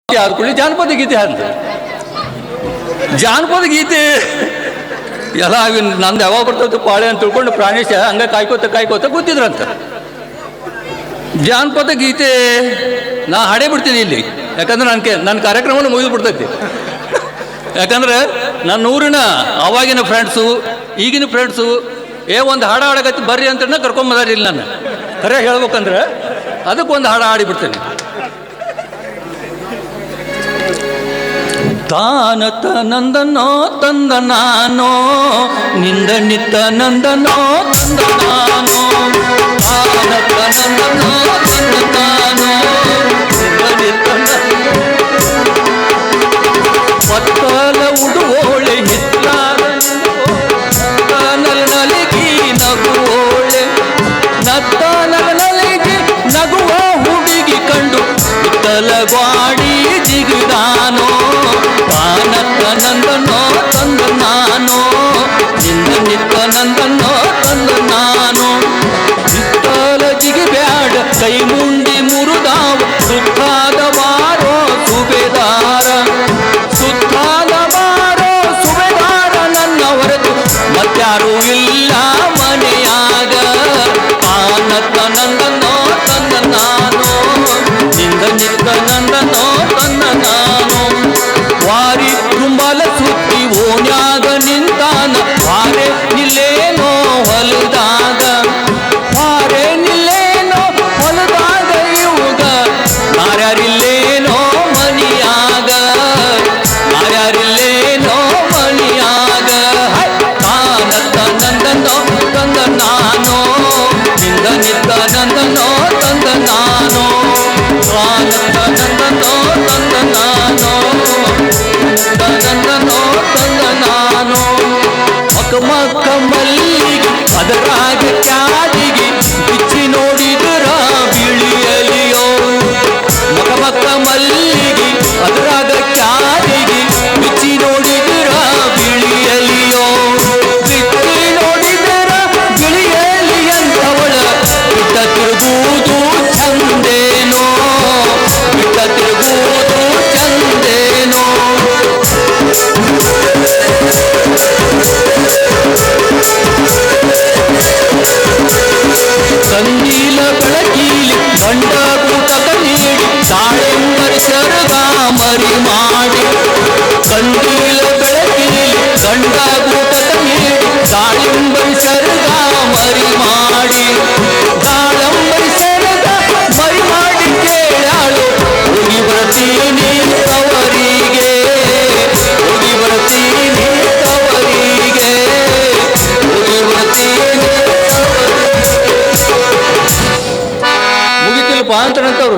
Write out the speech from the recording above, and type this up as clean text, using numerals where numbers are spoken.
ಆದ ಕೂಡಲೇ ಜಾನಪದ ಗೀತೆ ಅಂತ ಜಾನಪದ ಗೀತೆ ಎಲ್ಲ ನಂದು ಯಾವಾಗ ಬರ್ತದೆ ಪಾಳೆ ಅಂತ ತಿಳ್ಕೊಂಡು ಪ್ರಾಣೇಶ ಹಂಗೆ ಕಾಯ್ಕೋತ ಕೂತಿದ್ರಂತ. ಜಾನಪದ ಗೀತೆ ನಾ ಹಾಡೇ ಬಿಡ್ತೀನಿ ಇಲ್ಲಿ, ಯಾಕಂದ್ರೆ ನನ್ನ ಕಾರ್ಯಕ್ರಮವನ್ನು ಮುಗಿದು ಬಿಡ್ತೈತಿ. ಯಾಕಂದ್ರೆ ನನ್ನ ಊರಿನ ಅವಾಗಿನ ಫ್ರೆಂಡ್ಸು ಈಗಿನ ಫ್ರೆಂಡ್ಸು ಒಂದು ಹಾಡು ಹಾಡಕತ್ತಿ ಬರ್ರಿ ಅಂತ ಕರ್ಕೊಂಬದಾರ ಇಲ್ಲ. ನಾನು ಖರೆ ಹೇಳ್ಬೇಕಂದ್ರೆ ಅದಕ್ಕೊಂದು ಹಾಡು ಹಾಡಿಬಿಡ್ತೇನೆ. ತಾನತ ನಂದನೋ ತಂದ ನಾನೋ ನಿಂದ ನಿತ್ತ ನಂದನೋ ತಂದ ನಾನೋ ತಾನತ ನಂದನೋ ತಂದ ನಾನೋ ನಿಂದ ನಿತ್ತ ಪತ್ತಲ ಉಡುವೋಳೆ ಹಿತ್ತಾದ ನಲಗಿ ನಗುವೋಳೆ ನತ್ತ ನಲಗಿ ನಗುವ ಹುಡುಗಿ ಕಂಡು ತಲಗ್ವಾಡಿ ಜಿಗಿದಾನೋ ತಾನತ್ತ ನಂದನೋ ತಂದ ನಾನೋ ನಿಂದ ನಿತ್ತ ನಂದನೋ ತಂದ ನಾನೋ ಹಿತ್ತಲ ಜಿಗಿ ಬ್ಯಾಡ ಕೈ ಮುಂಡಿ ಮುರುದಾವ ಸುತ್ತಾದ ಬಾರೋ ಸುಬೇದಾರ ಸುತ್ತಾದ ಬಾರೋ ಸುಬೇದಾರ ನನ್ನ ಹೊರತು ಮತ್ಯಾರೂ ಇಲ್ಲ ಮನೆಯಾಗ ತಾನತ್ತ ನಂದನೋ ತಂದ ನಾನೋ ನಿಂದ ನಿತ್ತ ನಂದನೋ ತಂದ ನಾನೋ ವಾರಿ ತುಂಬಲ ಸುತ್ತಿ ಓಣ್ಯಾಗ ನಿಂತಾನ ವಾರೆ ನಿಲ್ಲೇನೋ ಹೊಲದಾಗ ವಾರೆ ನಿಲ್ಲೇನೋ ಹೊಲದಾಗ ಇವಾಗ ಯಾರ್ಯಾರಿಲ್ಲೇನೋ ಮನಿಯಾಗ ಯಾರ್ಯಾರಿಲ್ಲೇನೋ ಮನಿಯಾಗ ತಾನತ್ತ ನಂದನೋ ತಂದ ನಾನೋ ನಿಂದ ನಿತ್ತ ನಂದನೋ ತಂದ ನಾನೋ ತಾನತ್ತ ನಂದನೋ ತಂದ ನಾನೋ ನಂದನೋ ತಂದ ನಾನೋ ಮಕ್ಕ ಮಲ್ಲಿಗೆ ಅದರಾಗ ಕ್ಯಾದಿಗೆ ಬಿಚ್ಚಿ ನೋಡಿದರ ಬಿಳಿಯಲಿಯೋ ಮಕ್ಕ ಮಲ್ಲಿಗೆ ಅದರಾಗ ಕ್ಯಾದಿಗೆ ಬಿಚ್ಚಿ ನೋಡಿದರ ಬಿಳಿಯಲಿಯೋ ಬಿಚ್ಚಿ ನೋಡಿದರ ಬಿಳಿಯಲಿ ಅಂತವಳ ಬಿಟ್ಟ ತಿರುಗುವುದು ಚಂದೇನೋ ಬಿಟ್ಟ ತಿರುಗುವುದು ಚಂದೇನೋ ಕಂದೀಲ ಬೆಳಕೀಲಿ ಗಂಡ ಕೂಟಕ ನೀಡಿ ದಾಳಿಂಬರಿ ಸರಗ ಮರಿ ಮಾಡಿ ಕಂದೀಲ ಬೆಳಕೀಲಿ ಗಂಡ ಕೂಟಕ ನೀಡಿ ದಾಳಿಂಬರಿ ಸರಗ ಮರಿ ಮಾಡಿ ದಾಳಂಬರಿ ಸರಗ ಮರಿ ಮಾಡಿ ಕೇಳಾಳು ಹೋಗಿ ಬರ್ತೀನಿ ತವರಿಗೆ ಹೋಗಿ ಬರ್ತೀನಿ ತವರಿಗೆ ಹೋಗಿ ಬರ್ತೀನಿ ಮುಗಿತಿಲ್ಲಪ್ಪ ಅಂತಂತವ್ರು.